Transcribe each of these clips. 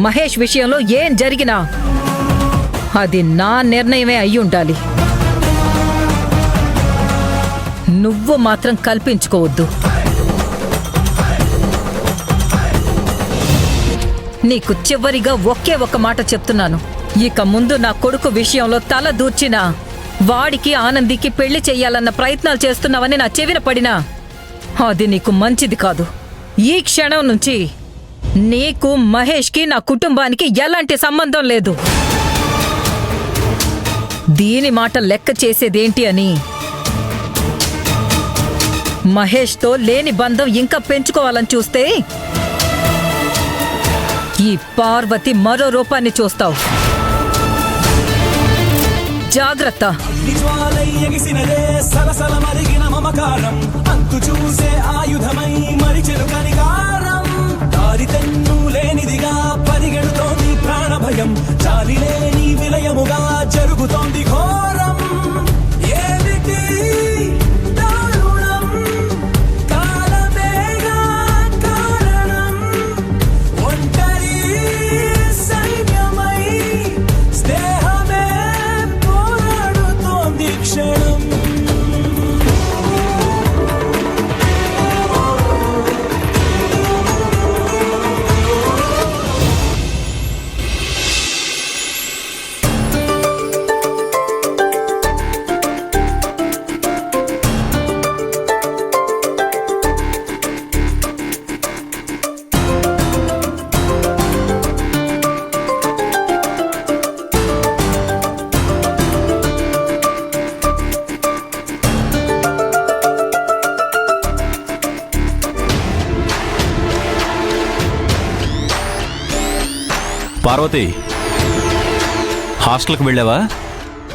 మహేష్ విషయంలో ఏం జరిగినా అది నా నిర్ణయమే అయి ఉండాలి. నువ్వు మాత్రం కల్పించుకోవద్దు. నీకు చివరిగా ఒకే ఒక్క మాట చెప్తున్నాను. ఇక ముందు నా కొడుకు విషయంలో తల దూర్చినా, వాడికి ఆనందికి పెళ్లి చెయ్యాలన్న ప్రయత్నాలు చేస్తున్నావని నా చెవిన పడినా అది నీకు మంచిది కాదు. ఈ క్షణం నుంచి నీకు మహేష్కి నా కుటుంబానికి ఎలాంటి సంబంధం లేదు. దీని మాట లెక్క చేసేదేంటి అని మహేష్తో లేని బంధం ఇంకా పెంచుకోవాలని చూస్తే ఈ పార్వతి మరో రూపాన్ని చూస్తావు. జాగ్రత్త. పరిగెడుతోంది ప్రాణ భయం, చాలిలేని విలయముగా జరుగుతోంది ఘోరం. ఏమిటి దారుణం, కాలమేగా కారణం. ఒంటరి సైన్యమై స్నేహమే పోరాడుతోంది క్షణం. పార్వతి, హాస్టల్కి వెళ్ళావా?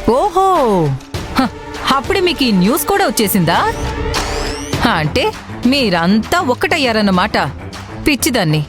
ఓహో, అప్పుడే మీకు ఈ న్యూస్ కూడా వచ్చేసిందా? అంటే మీరంతా ఒక్కటయ్యారన్నమాట. పిచ్చిదాన్ని.